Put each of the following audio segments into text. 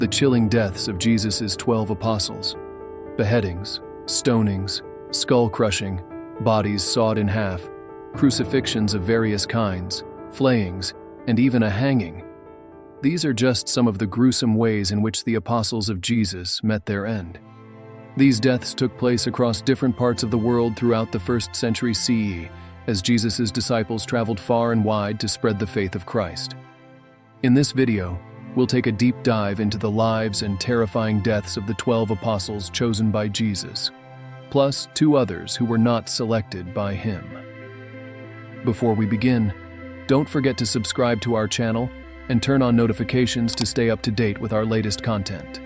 the chilling deaths of Jesus' 12 apostles. Beheadings, stonings, skull-crushing, bodies sawed in half, crucifixions of various kinds, flayings, and even a hanging. These are just some of the gruesome ways in which the apostles of Jesus met their end. These deaths took place across different parts of the world throughout the 1st century CE, as Jesus' disciples traveled far and wide to spread the faith of Christ. In this video, we'll take a deep dive into the lives and terrifying deaths of the 12 apostles chosen by Jesus, plus 2 others who were not selected by him. Before we begin, don't forget to subscribe to our channel and turn on notifications to stay up to date with our latest content.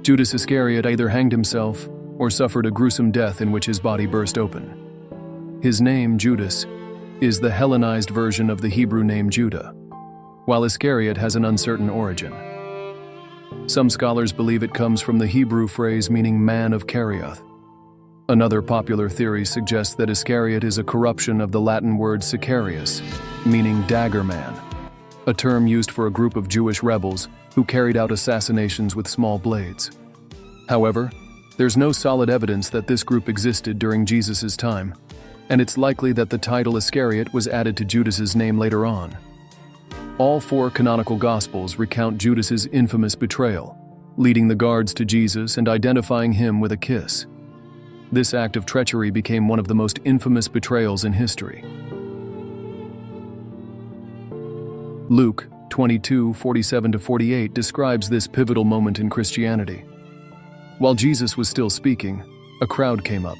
Judas Iscariot either hanged himself or suffered a gruesome death in which his body burst open. His name, Judas, is the Hellenized version of the Hebrew name Judah, while Iscariot has an uncertain origin. Some scholars believe it comes from the Hebrew phrase meaning man of Kerioth. Another popular theory suggests that Iscariot is a corruption of the Latin word Sicarius, meaning dagger man, a term used for a group of Jewish rebels who carried out assassinations with small blades. However, there's no solid evidence that this group existed during Jesus' time, and it's likely that the title Iscariot was added to Judas's name later on. All 4 canonical Gospels recount Judas's infamous betrayal, leading the guards to Jesus and identifying him with a kiss. This act of treachery became one of the most infamous betrayals in history. Luke 22:47-48 describes this pivotal moment in Christianity. While Jesus was still speaking, a crowd came up,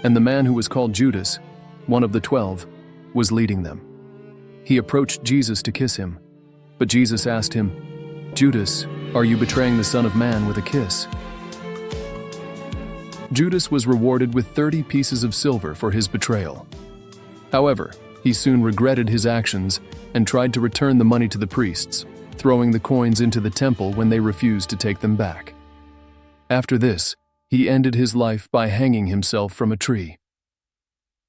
and the man who was called Judas, one of the 12, was leading them. He approached Jesus to kiss him, but Jesus asked him, "Judas, are you betraying the Son of Man with a kiss?" Judas was rewarded with 30 pieces of silver for his betrayal. However, he soon regretted his actions and tried to return the money to the priests, throwing the coins into the temple when they refused to take them back. After this, he ended his life by hanging himself from a tree.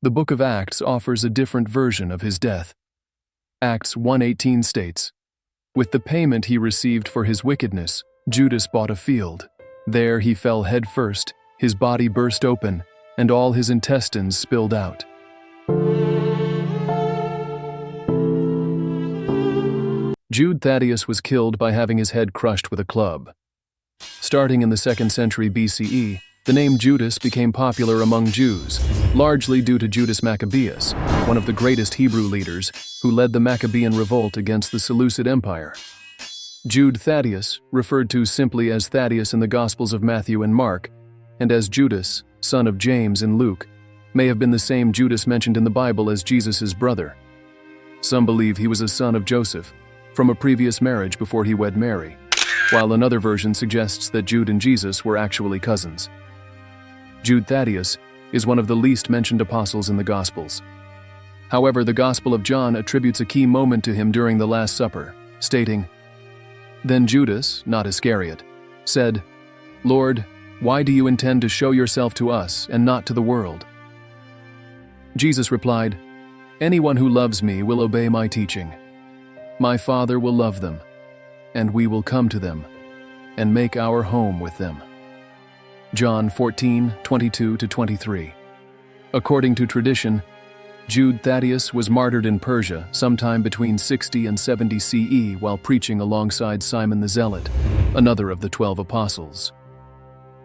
The book of Acts offers a different version of his death. Acts 1:18 states, "With the payment he received for his wickedness, Judas bought a field. There he fell head first, his body burst open, and all his intestines spilled out." Jude Thaddeus was killed by having his head crushed with a club. Starting in the 2nd century BCE, the name Judas became popular among Jews, largely due to Judas Maccabeus, one of the greatest Hebrew leaders who led the Maccabean revolt against the Seleucid Empire. Jude Thaddeus, referred to simply as Thaddeus in the Gospels of Matthew and Mark, and as Judas, son of James in Luke, may have been the same Judas mentioned in the Bible as Jesus' brother. Some believe he was a son of Joseph, from a previous marriage before he wed Mary, while another version suggests that Jude and Jesus were actually cousins. Jude Thaddeus is one of the least mentioned apostles in the Gospels. However, the Gospel of John attributes a key moment to him during the Last Supper, stating, "Then Judas, not Iscariot, said, 'Lord, why do you intend to show yourself to us and not to the world?' Jesus replied, 'Anyone who loves me will obey my teaching. My Father will love them, and we will come to them and make our home with them.'" John 14:22-23. According to tradition, Jude Thaddeus was martyred in Persia sometime between 60 and 70 CE while preaching alongside Simon the Zealot, another of the 12 apostles.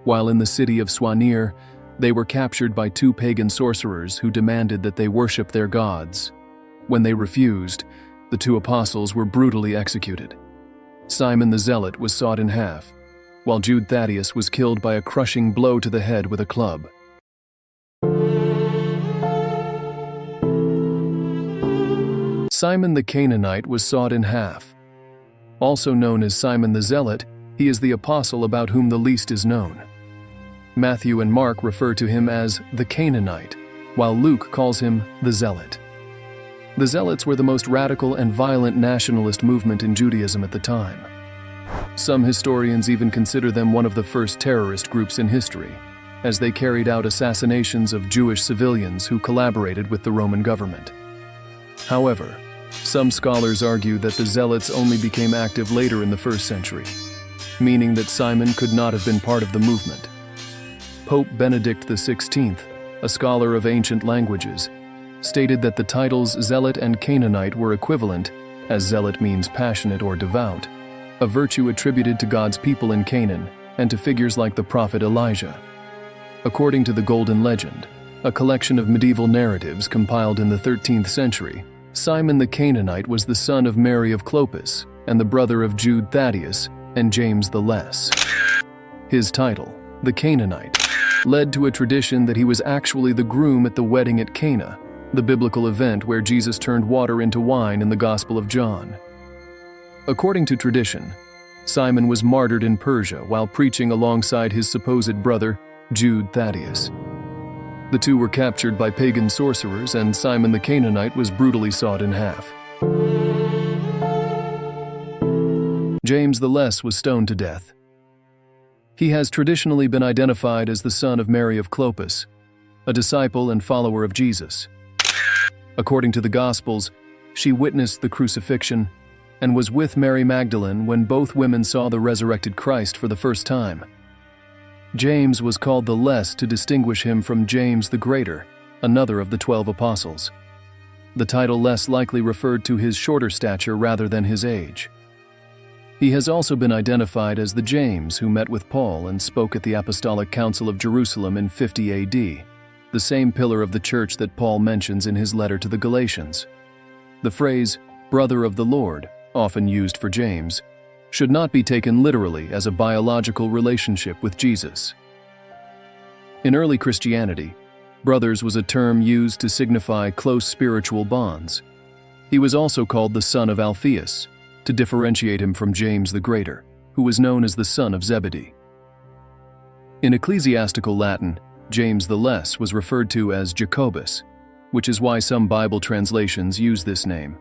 While in the city of Swanir, they were captured by 2 pagan sorcerers who demanded that they worship their gods. When they refused, the 2 apostles were brutally executed. Simon the Zealot was sawed in half, while Jude Thaddeus was killed by a crushing blow to the head with a club. Simon the Canaanite was sawed in half. Also known as Simon the Zealot, he is the apostle about whom the least is known. Matthew and Mark refer to him as the Canaanite, while Luke calls him the Zealot. The Zealots were the most radical and violent nationalist movement in Judaism at the time. Some historians even consider them one of the first terrorist groups in history. as they carried out assassinations of Jewish civilians who collaborated with the Roman government. However, some scholars argue that the Zealots only became active later in the 1st century, meaning that Simon could not have been part of the movement. Pope Benedict XVI, a scholar of ancient languages, stated that the titles Zealot and Canaanite were equivalent, as zealot means passionate or devout, a virtue attributed to God's people in Canaan and to figures like the prophet Elijah. According to the Golden Legend, a collection of medieval narratives compiled in the 13th century, Simon the Canaanite was the son of Mary of Clopas and the brother of Jude Thaddeus and James the Less. His title, the Canaanite, led to a tradition that he was actually the groom at the wedding at Cana, the biblical event where Jesus turned water into wine in the Gospel of John. According to tradition, Simon was martyred in Persia while preaching alongside his supposed brother, Jude Thaddeus. The two were captured by pagan sorcerers, and Simon the Canaanite was brutally sawed in half. James the Less was stoned to death. He has traditionally been identified as the son of Mary of Clopas, a disciple and follower of Jesus. According to the Gospels, she witnessed the crucifixion and was with Mary Magdalene when both women saw the resurrected Christ for the first time. James was called the Less to distinguish him from James the Greater, another of the 12 apostles. The title Less likely referred to his shorter stature rather than his age. He has also been identified as the James who met with Paul and spoke at the Apostolic Council of Jerusalem in 50 AD, the same pillar of the church that Paul mentions in his letter to the Galatians. The phrase, brother of the Lord, often used for James, should not be taken literally as a biological relationship with Jesus. In early Christianity, brothers was a term used to signify close spiritual bonds. He was also called the son of Alphaeus, to differentiate him from James the Greater, who was known as the son of Zebedee. In ecclesiastical Latin, James the Less was referred to as Jacobus, which is why some Bible translations use this name.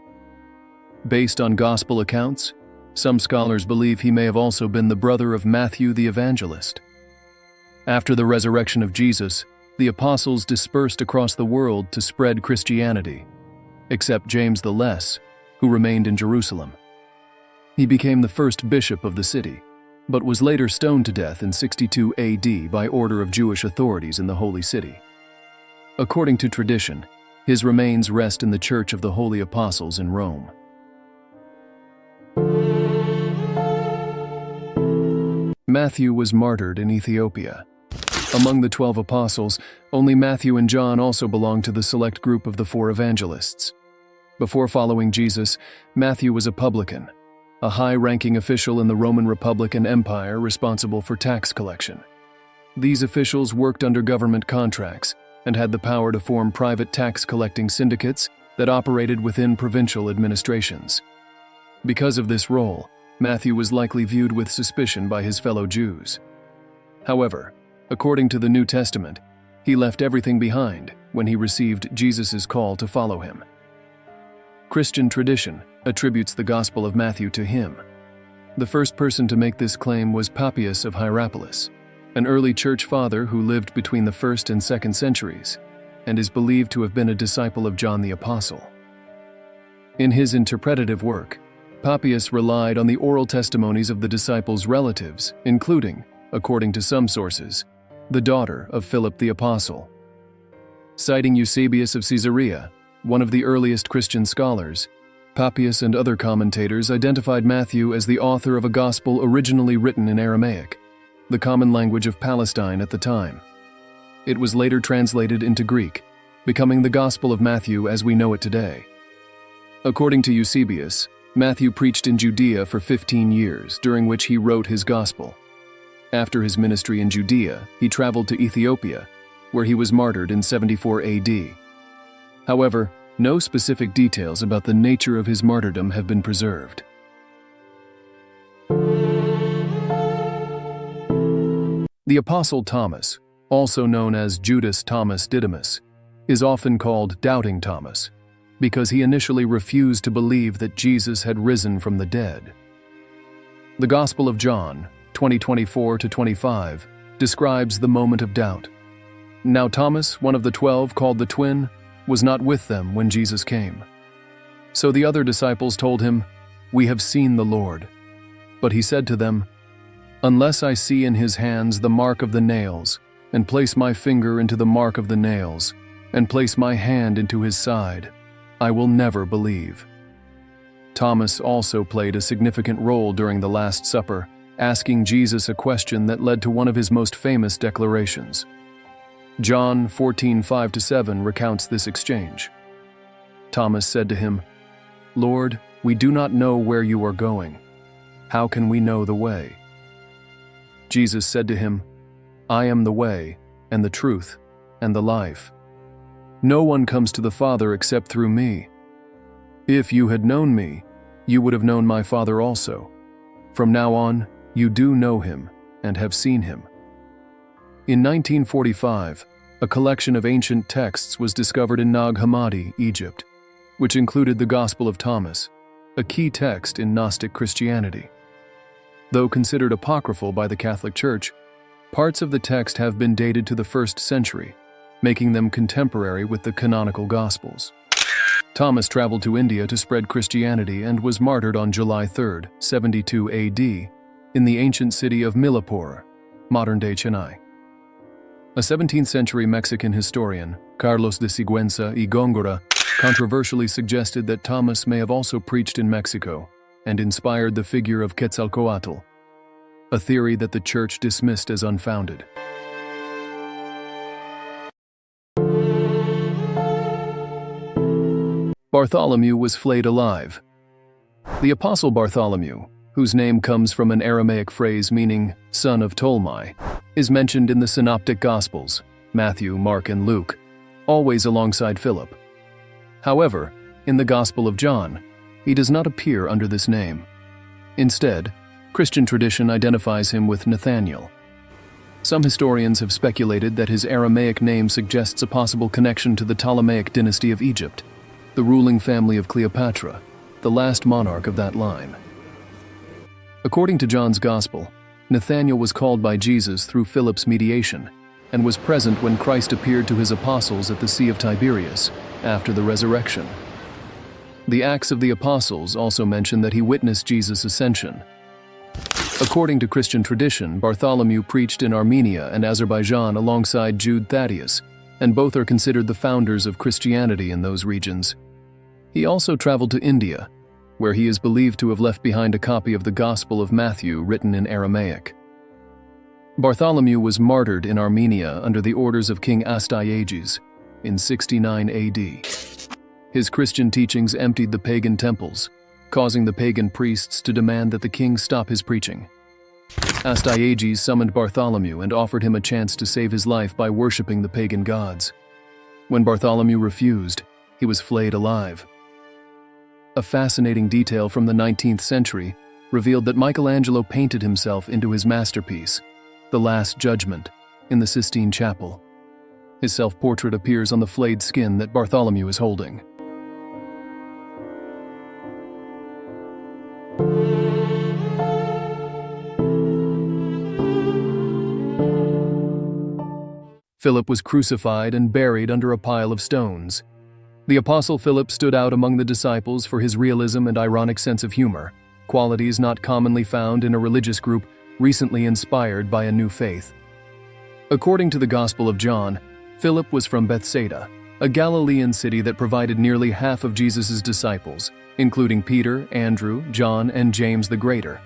Based on gospel accounts, some scholars believe he may have also been the brother of Matthew the Evangelist. After the resurrection of Jesus, the apostles dispersed across the world to spread Christianity, except James the Less, who remained in Jerusalem. He became the first bishop of the city, but was later stoned to death in 62 AD by order of Jewish authorities in the Holy City. According to tradition, his remains rest in the Church of the Holy Apostles in Rome. Matthew was martyred in Ethiopia. Among the 12 apostles, only Matthew and John also belonged to the select group of the 4 evangelists. Before following Jesus, Matthew was a publican, a high-ranking official in the Roman Republic and Empire responsible for tax collection. These officials worked under government contracts and had the power to form private tax-collecting syndicates that operated within provincial administrations. Because of this role, Matthew was likely viewed with suspicion by his fellow Jews. However, according to the New Testament, he left everything behind when he received Jesus' call to follow him. Christian tradition attributes the Gospel of Matthew to him. The first person to make this claim was Papias of Hierapolis, an early church father who lived between the 1st and 2nd centuries, and is believed to have been a disciple of John the Apostle. In his interpretative work, Papias relied on the oral testimonies of the disciples' relatives, including, according to some sources, the daughter of Philip the Apostle. Citing Eusebius of Caesarea, one of the earliest Christian scholars, Papias and other commentators identified Matthew as the author of a gospel originally written in Aramaic, the common language of Palestine at the time. It was later translated into Greek, becoming the Gospel of Matthew as we know it today. According to Eusebius, Matthew preached in Judea for 15 years, during which he wrote his gospel. After his ministry in Judea, he traveled to Ethiopia, where he was martyred in 74 AD. However, no specific details about the nature of his martyrdom have been preserved. The Apostle Thomas, also known as Judas Thomas Didymus, is often called Doubting Thomas, because he initially refused to believe that Jesus had risen from the dead. The Gospel of John, 20:24-25, describes the moment of doubt. Now Thomas, one of the 12, called the twin, was not with them when Jesus came. So the other disciples told him, "We have seen the Lord." But he said to them, "Unless I see in his hands the mark of the nails, and place my finger into the mark of the nails, and place my hand into his side, I will never believe." Thomas also played a significant role during the Last Supper, asking Jesus a question that led to one of his most famous declarations. John 14:5-7 recounts this exchange. Thomas said to him, "Lord, we do not know where you are going. How can we know the way?" Jesus said to him, "I am the way, and the truth, and the life. No one comes to the Father except through me. If you had known me, you would have known my Father also. From now on, you do know him, and have seen him." In 1945, a collection of ancient texts was discovered in Nag Hammadi, Egypt, which included the Gospel of Thomas, a key text in Gnostic Christianity. Though considered apocryphal by the Catholic Church, parts of the text have been dated to the 1st century, making them contemporary with the canonical Gospels. Thomas traveled to India to spread Christianity and was martyred on July 3, 72 AD, in the ancient city of Milapur, modern-day Chennai. A 17th-century Mexican historian, Carlos de Sigüenza y Góngora, controversially suggested that Thomas may have also preached in Mexico and inspired the figure of Quetzalcoatl, a theory that the Church dismissed as unfounded. Bartholomew was flayed alive. The Apostle Bartholomew, whose name comes from an Aramaic phrase meaning son of Ptolemy, is mentioned in the Synoptic Gospels, Matthew, Mark, and Luke, always alongside Philip. However, in the Gospel of John, he does not appear under this name. Instead, Christian tradition identifies him with Nathanael. Some historians have speculated that his Aramaic name suggests a possible connection to the Ptolemaic dynasty of Egypt, the ruling family of Cleopatra, the last monarch of that line. According to John's Gospel, Nathanael was called by Jesus through Philip's mediation and was present when Christ appeared to his apostles at the Sea of Tiberias after the resurrection. The Acts of the Apostles also mention that he witnessed Jesus' ascension. According to Christian tradition, Bartholomew preached in Armenia and Azerbaijan alongside Judas Thaddeus, and both are considered the founders of Christianity in those regions. He also traveled to India, where he is believed to have left behind a copy of the Gospel of Matthew written in Aramaic. Bartholomew was martyred in Armenia under the orders of King Astyages in 69 AD. His Christian teachings emptied the pagan temples, causing the pagan priests to demand that the king stop his preaching. Astyages summoned Bartholomew and offered him a chance to save his life by worshipping the pagan gods. When Bartholomew refused, he was flayed alive. A fascinating detail from the 19th century revealed that Michelangelo painted himself into his masterpiece, The Last Judgment, in the Sistine Chapel. His self-portrait appears on the flayed skin that Bartholomew is holding. Philip was crucified and buried under a pile of stones. The Apostle Philip stood out among the disciples for his realism and ironic sense of humor, qualities not commonly found in a religious group recently inspired by a new faith. According to the Gospel of John, Philip was from Bethsaida, a Galilean city that provided nearly half of Jesus' disciples, including Peter, Andrew, John, and James the Greater.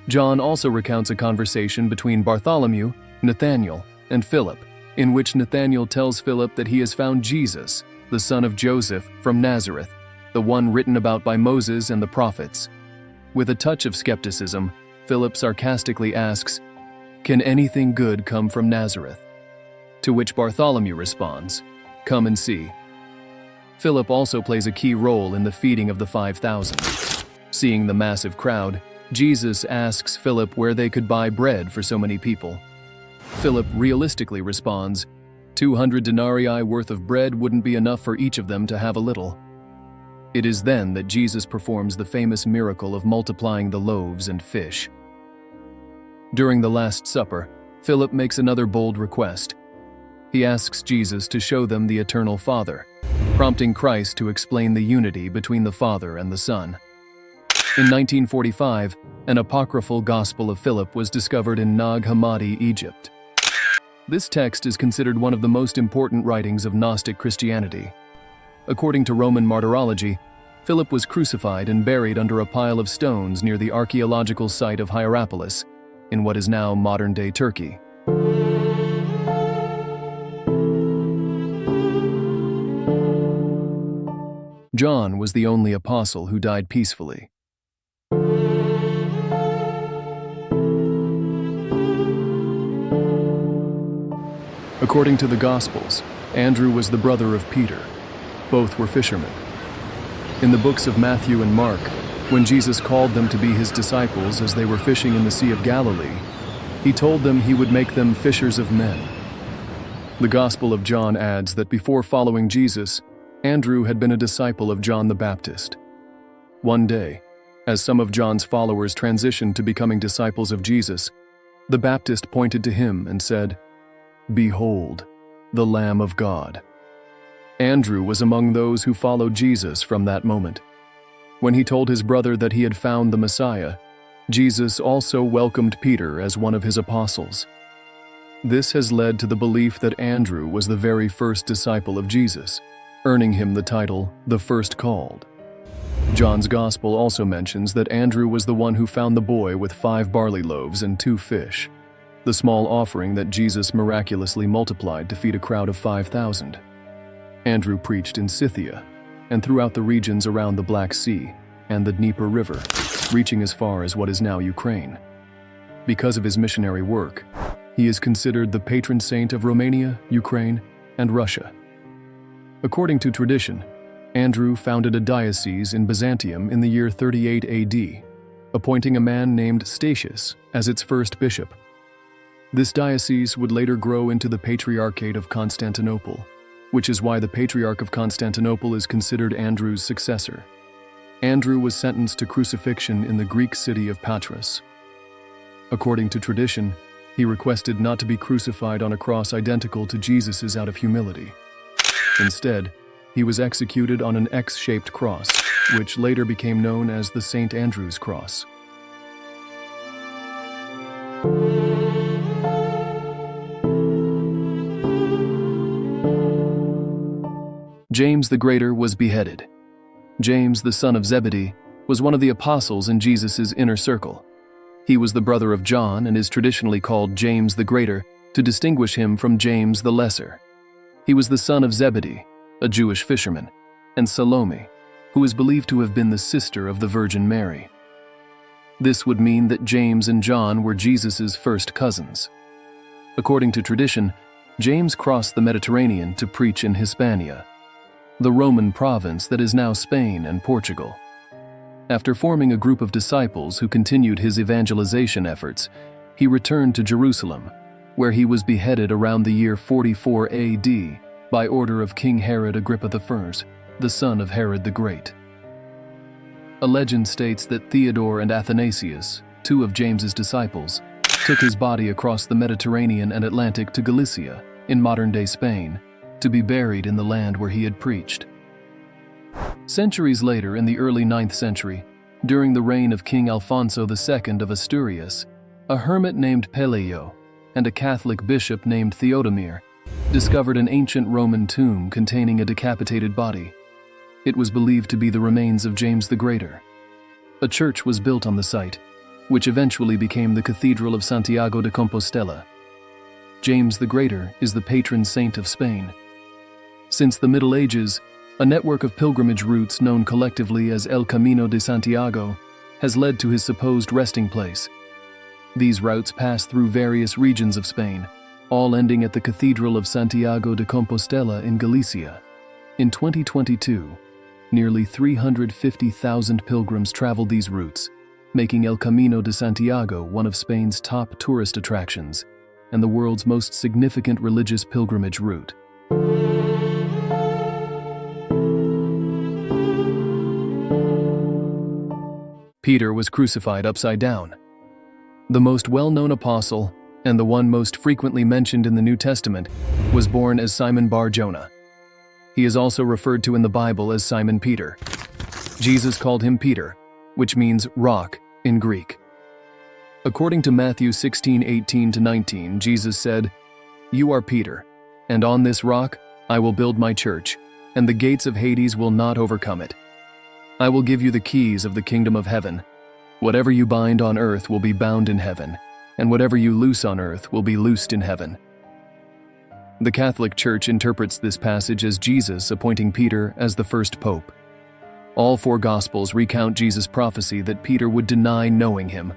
John also recounts a conversation between Bartholomew, Nathanael, and Philip, in which Nathanael tells Philip that he has found Jesus, the son of Joseph, from Nazareth, the one written about by Moses and the prophets. With a touch of skepticism, Philip sarcastically asks, "Can anything good come from Nazareth?" To which Bartholomew responds, "Come and see." Philip also plays a key role in the feeding of the 5,000. Seeing the massive crowd, Jesus asks Philip where they could buy bread for so many people. Philip realistically responds, 200 denarii worth of bread wouldn't be enough for each of them to have a little. It is then that Jesus performs the famous miracle of multiplying the loaves and fish. During the Last Supper, Philip makes another bold request. He asks Jesus to show them the eternal Father, prompting Christ to explain the unity between the Father and the Son. In 1945, an apocryphal Gospel of Philip was discovered in Nag Hammadi, Egypt. This text is considered one of the most important writings of Gnostic Christianity. According to Roman martyrology, Philip was crucified and buried under a pile of stones near the archaeological site of Hierapolis, in what is now modern-day Turkey. John was the only apostle who died peacefully. According to the Gospels, Andrew was the brother of Peter. Both were fishermen. In the books of Matthew and Mark, when Jesus called them to be his disciples as they were fishing in the Sea of Galilee, he told them he would make them fishers of men. The Gospel of John adds that before following Jesus, Andrew had been a disciple of John the Baptist. One day, as some of John's followers transitioned to becoming disciples of Jesus, the Baptist pointed to him and said, "Behold, the Lamb of God." Andrew was among those who followed Jesus from that moment. When he told his brother that he had found the Messiah, Jesus also welcomed Peter as one of his apostles. This has led to the belief that Andrew was the very first disciple of Jesus, earning him the title, the first called. John's Gospel also mentions that Andrew was the one who found the boy with 5 barley loaves and 2 fish, the small offering that Jesus miraculously multiplied to feed a crowd of 5,000. Andrew preached in Scythia and throughout the regions around the Black Sea and the Dnieper River, reaching as far as what is now Ukraine. Because of his missionary work, he is considered the patron saint of Romania, Ukraine, and Russia. According to tradition, Andrew founded a diocese in Byzantium in the year 38 AD, appointing a man named Statius as its first bishop. This diocese would later grow into the Patriarchate of Constantinople, which is why the Patriarch of Constantinople is considered Andrew's successor. Andrew was sentenced to crucifixion in the Greek city of Patras. According to tradition, he requested not to be crucified on a cross identical to Jesus's out of humility. Instead, he was executed on an X-shaped cross, which later became known as the St. Andrew's Cross. James the Greater was beheaded. James, the son of Zebedee, was one of the apostles in Jesus' inner circle. He was the brother of John and is traditionally called James the Greater to distinguish him from James the Lesser. He was the son of Zebedee, a Jewish fisherman, and Salome, who is believed to have been the sister of the Virgin Mary. This would mean that James and John were Jesus' first cousins. According to tradition, James crossed the Mediterranean to preach in Hispania, the Roman province that is now Spain and Portugal. After forming a group of disciples who continued his evangelization efforts, he returned to Jerusalem, where he was beheaded around the year 44 AD by order of King Herod Agrippa I, the son of Herod the Great. A legend states that Theodore and Athanasius, 2 of James's disciples, took his body across the Mediterranean and Atlantic to Galicia, in modern-day Spain, to be buried in the land where he had preached. Centuries later, in the early 9th century, during the reign of King Alfonso II of Asturias, a hermit named Peleo and a Catholic bishop named Theodomir discovered an ancient Roman tomb containing a decapitated body. It was believed to be the remains of James the Greater. A church was built on the site, which eventually became the Cathedral of Santiago de Compostela. James the Greater is the patron saint of Spain. Since the Middle Ages, a network of pilgrimage routes known collectively as El Camino de Santiago has led to his supposed resting place. These routes pass through various regions of Spain, all ending at the Cathedral of Santiago de Compostela in Galicia. In 2022, nearly 350,000 pilgrims traveled these routes, making El Camino de Santiago one of Spain's top tourist attractions and the world's most significant religious pilgrimage route. Peter was crucified upside down. The most well-known apostle, and the one most frequently mentioned in the New Testament, was born as Simon Bar-Jonah. He is also referred to in the Bible as Simon Peter. Jesus called him Peter, which means rock in Greek. According to Matthew 16:18-19, Jesus said, "You are Peter, and on this rock I will build my church, and the gates of Hades will not overcome it. I will give you the keys of the kingdom of heaven. Whatever you bind on earth will be bound in heaven, and whatever you loose on earth will be loosed in heaven." The Catholic Church interprets this passage as Jesus appointing Peter as the first pope. All four Gospels recount Jesus' prophecy that Peter would deny knowing him.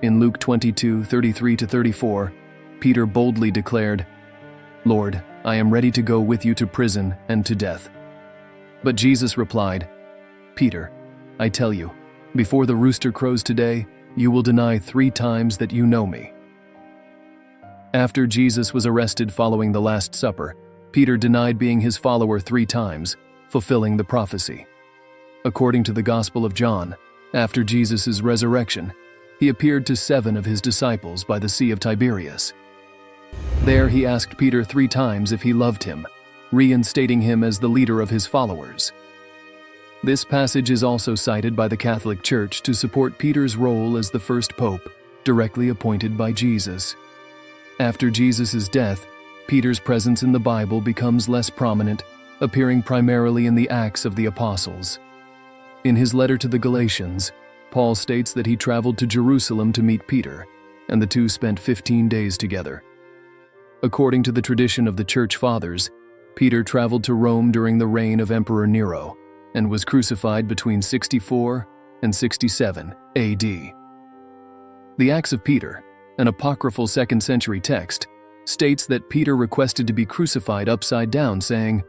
In Luke 22:33-34, Peter boldly declared, "Lord, I am ready to go with you to prison and to death." But Jesus replied, "Peter, I tell you, before the rooster crows today, you will deny 3 times that you know me." After Jesus was arrested following the Last Supper, Peter denied being his follower 3 times, fulfilling the prophecy. According to the Gospel of John, after Jesus' resurrection, he appeared to 7 of his disciples by the Sea of Tiberias. There he asked Peter 3 times if he loved him, reinstating him as the leader of his followers. This passage is also cited by the Catholic Church to support Peter's role as the first pope, directly appointed by Jesus. After Jesus' death, Peter's presence in the Bible becomes less prominent, appearing primarily in the Acts of the Apostles. In his letter to the Galatians, Paul states that he traveled to Jerusalem to meet Peter, and the two spent 15 days together. According to the tradition of the Church Fathers, Peter traveled to Rome during the reign of Emperor Nero and was crucified between 64 and 67 AD. The Acts of Peter, an apocryphal 2nd century text, states that Peter requested to be crucified upside down, saying,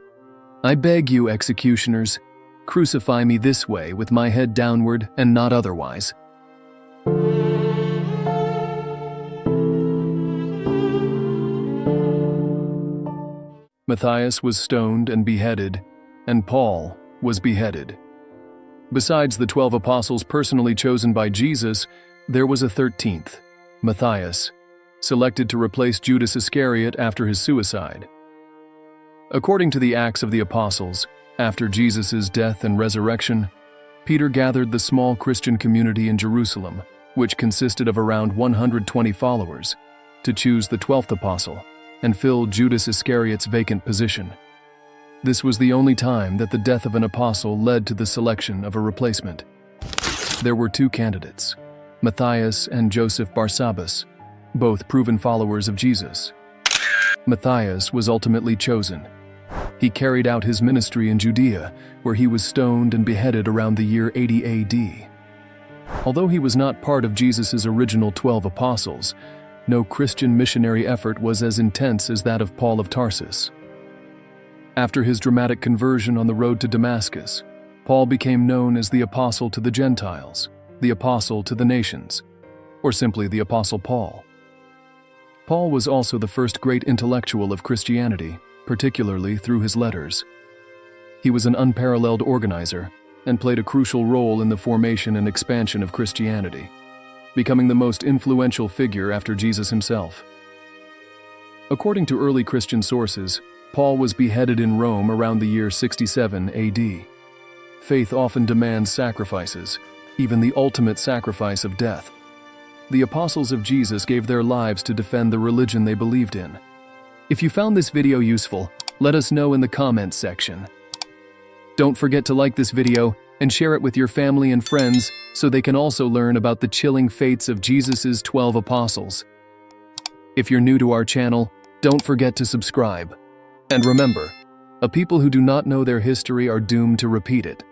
"I beg you, executioners, crucify me this way with my head downward and not otherwise." Matthias was stoned and beheaded, and Paul was beheaded. Besides the 12 apostles personally chosen by Jesus, there was a 13th, Matthias, selected to replace Judas Iscariot after his suicide. According to the Acts of the Apostles, after Jesus' death and resurrection, Peter gathered the small Christian community in Jerusalem, which consisted of around 120 followers, to choose the 12th apostle and fill Judas Iscariot's vacant position. This was the only time that the death of an apostle led to the selection of a replacement. There were 2 candidates, Matthias and Joseph Barsabbas, both proven followers of Jesus. Matthias was ultimately chosen. He carried out his ministry in Judea, where he was stoned and beheaded around the year 80 AD. Although he was not part of Jesus' original 12 apostles, no Christian missionary effort was as intense as that of Paul of Tarsus. After his dramatic conversion on the road to Damascus, Paul became known as the Apostle to the Gentiles, the Apostle to the Nations, or simply the Apostle Paul. Paul was also the first great intellectual of Christianity, particularly through his letters. He was an unparalleled organizer and played a crucial role in the formation and expansion of Christianity, becoming the most influential figure after Jesus himself. According to early Christian sources, Paul was beheaded in Rome around the year 67 AD. Faith often demands sacrifices, even the ultimate sacrifice of death. The apostles of Jesus gave their lives to defend the religion they believed in. If you found this video useful, let us know in the comments section. Don't forget to like this video and share it with your family and friends so they can also learn about the chilling fates of Jesus' 12 apostles. If you're new to our channel, don't forget to subscribe. And remember, a people who do not know their history are doomed to repeat it.